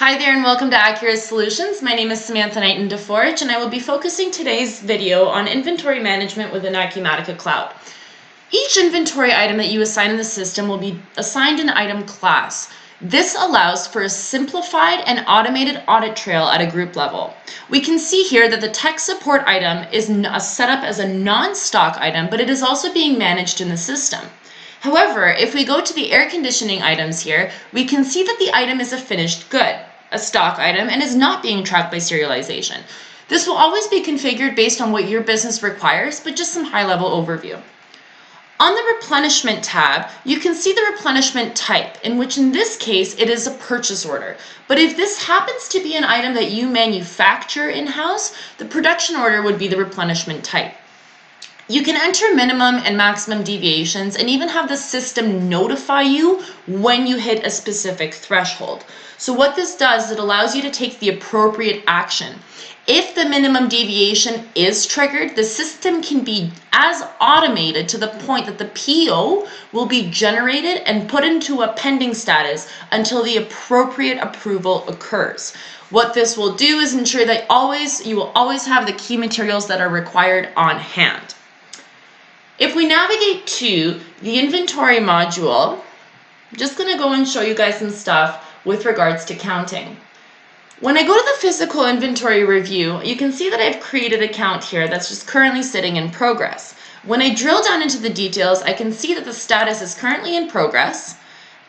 Hi there and welcome to Aqurus Solutions. My name is Samantha Niton DeForge and I will be focusing today's video on inventory management within Acumatica Cloud. Each inventory item that you assign in the system will be assigned an item class. This allows for a simplified and automated audit trail at a group level. We can see here that the tech support item is set up as a non-stock item, but it is also being managed in the system. However, if we go to the air conditioning items here, we can see that the item is a finished good, a stock item, and is not being tracked by serialization. This will always be configured based on what your business requires, but just some high-level overview. On the Replenishment tab, you can see the replenishment type, in which in this case it is a purchase order. But if this happens to be an item that you manufacture in-house, the production order would be the replenishment type. You can enter minimum and maximum deviations and even have the system notify you when you hit a specific threshold. So what this does is it allows you to take the appropriate action. If the minimum deviation is triggered, the system can be as automated to the point that the PO will be generated and put into a pending status until the appropriate approval occurs. What this will do is ensure that you will always have the key materials that are required on hand. If we navigate to the inventory module, I'm just going to go and show you guys some stuff with regards to counting. When I go to the physical inventory review, you can see that I've created a count here that's just currently sitting in progress. When I drill down into the details, I can see that the status is currently in progress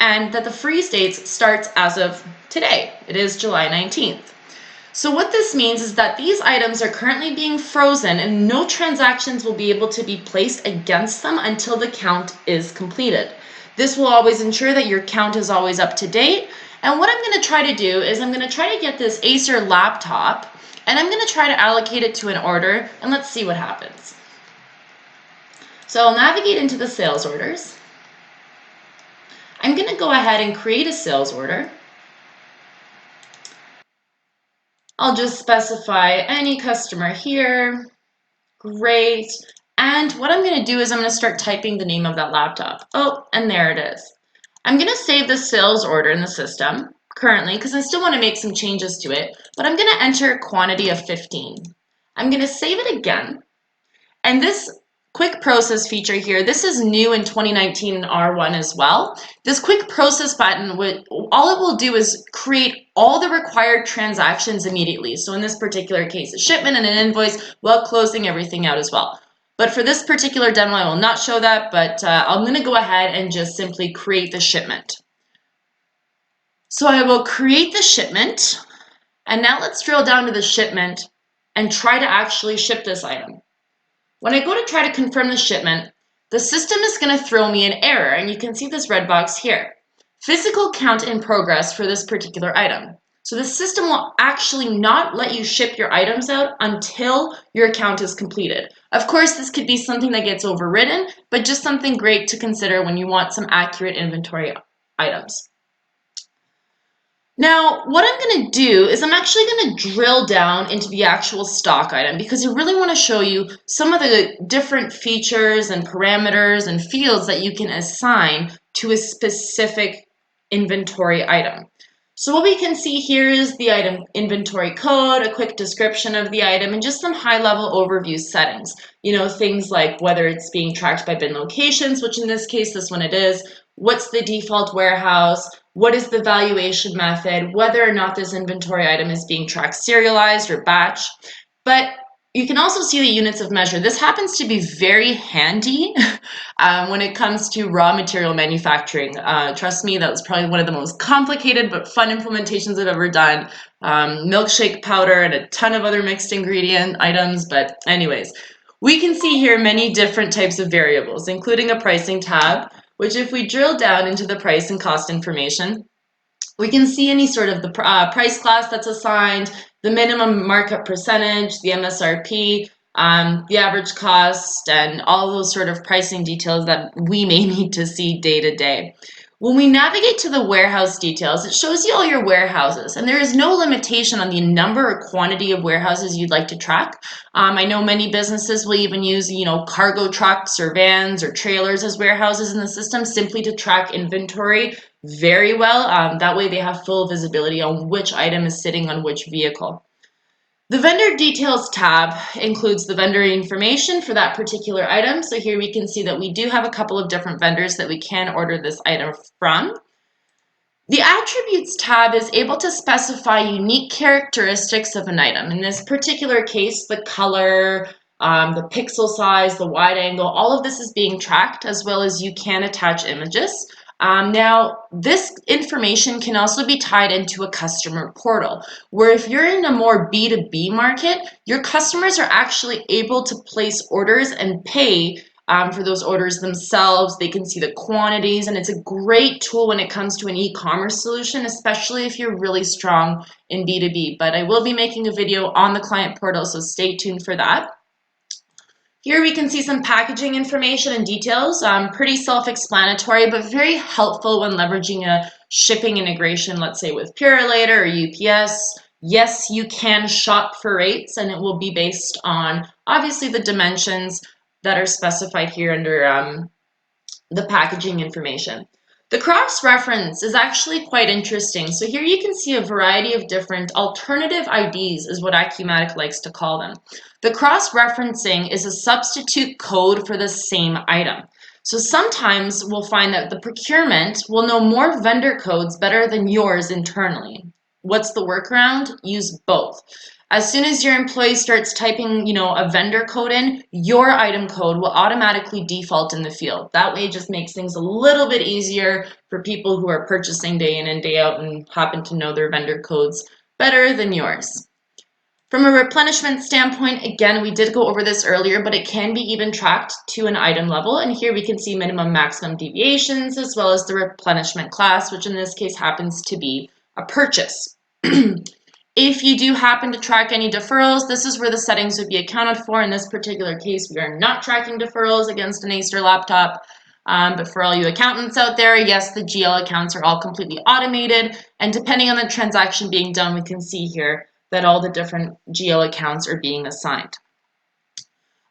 and that the freeze date starts as of today. It is July 19th. So what this means is that these items are currently being frozen and no transactions will be able to be placed against them until the count is completed. This will always ensure that your count is always up to date. And what I'm going to try to do is I'm going to try to get this Acer laptop and I'm going to try to allocate it to an order and let's see what happens. So I'll navigate into the sales orders. I'm going to go ahead and create a sales order. I'll just specify any customer here. Great. And what I'm going to do is I'm going to start typing the name of that laptop. Oh, and there it is. I'm going to save the sales order in the system currently because I still want to make some changes to it, but I'm going to enter a quantity of 15. I'm going to save it again. And this quick process feature here, this is new in 2019 in R1 as well. This quick process button, all it will do is create all the required transactions immediately. So in this particular case, a shipment and an invoice while closing everything out as well. But for this particular demo, I will not show that, but I'm going to go ahead and just simply create the shipment. So I will create the shipment, and now let's drill down to the shipment and try to actually ship this item. When I go to try to confirm the shipment, the system is going to throw me an error, and you can see this red box here. Physical count in progress for this particular item. So the system will actually not let you ship your items out until your account is completed. Of course, this could be something that gets overridden, but just something great to consider when you want some accurate inventory items. Now, what I'm going to do is I'm actually going to drill down into the actual stock item because I really want to show you some of the different features and parameters and fields that you can assign to a specific inventory item. So what we can see here is the item inventory code, a quick description of the item, and just some high-level overview settings. You know, things like whether it's being tracked by bin locations, which in this case, this one it is, what's the default warehouse, what is the valuation method, whether or not this inventory item is being tracked serialized or batch. But you can also see the units of measure. This happens to be very handy when it comes to raw material manufacturing. Trust me, that was probably one of the most complicated but fun implementations I've ever done. Milkshake powder and a ton of other mixed ingredient items. But anyways, we can see here many different types of variables, including a pricing tab, which if we drill down into the price and cost information, we can see any sort of the price class that's assigned, the minimum markup percentage, the MSRP, the average cost, and all those sort of pricing details that we may need to see day to day. When we navigate to the warehouse details, it shows you all your warehouses, and there is no limitation on the number or quantity of warehouses you'd like to track. I know many businesses will even use, cargo trucks or vans or trailers as warehouses in the system simply to track inventory very well. That way they have full visibility on which item is sitting on which vehicle. The vendor details tab includes the vendor information for that particular item. So here we can see that we do have a couple of different vendors that we can order this item from. The attributes tab is able to specify unique characteristics of an item. In this particular case, the color, the pixel size, the wide angle, all of this is being tracked, as well as you can attach images. Now, this information can also be tied into a customer portal, where if you're in a more B2B market, your customers are actually able to place orders and pay for those orders themselves. They can see the quantities, and it's a great tool when it comes to an e-commerce solution, especially if you're really strong in B2B. But I will be making a video on the client portal, so stay tuned for that. Here we can see some packaging information and details, pretty self-explanatory, but very helpful when leveraging a shipping integration, let's say with Purolator or UPS. Yes, you can shop for rates, and it will be based on, obviously, the dimensions that are specified here under the packaging information. The cross-reference is actually quite interesting. So here you can see a variety of different alternative IDs is what Acumatica likes to call them. The cross-referencing is a substitute code for the same item. So sometimes we'll find that the procurement will know more vendor codes better than yours internally. What's the workaround? Use both. As soon as your employee starts typing, a vendor code in, your item code will automatically default in the field. That way it just makes things a little bit easier for people who are purchasing day in and day out and happen to know their vendor codes better than yours. From a replenishment standpoint, again, we did go over this earlier, but it can be even tracked to an item level. And here we can see minimum, maximum deviations, as well as the replenishment class, which in this case happens to be a purchase. If you do happen to track any deferrals, this is where the settings would be accounted for. In this particular case, we are not tracking deferrals against an Acer laptop. But for all you accountants out there, yes, the GL accounts are all completely automated. And depending on the transaction being done, we can see here that all the different GL accounts are being assigned.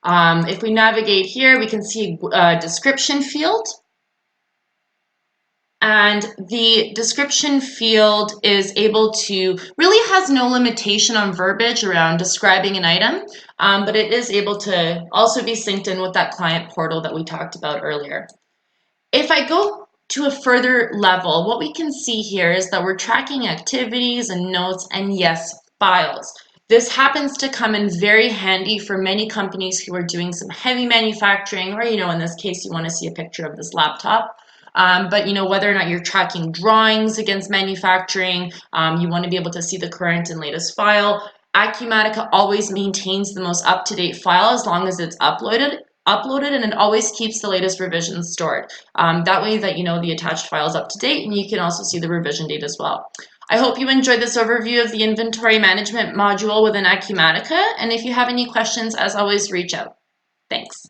If we navigate here, we can see a description field. And the description field is able to, really has no limitation on verbiage around describing an item, but it is able to also be synced in with that client portal that we talked about earlier. If I go to a further level, what we can see here is that we're tracking activities and notes and, yes, files. This happens to come in very handy for many companies who are doing some heavy manufacturing, or, in this case, you want to see a picture of this laptop. But whether or not you're tracking drawings against manufacturing, you want to be able to see the current and latest file. Acumatica always maintains the most up-to-date file as long as it's uploaded, and it always keeps the latest revisions stored. That way that the attached file is up to date, and you can also see the revision date as well. I hope you enjoyed this overview of the inventory management module within Acumatica, and if you have any questions, as always, reach out. Thanks.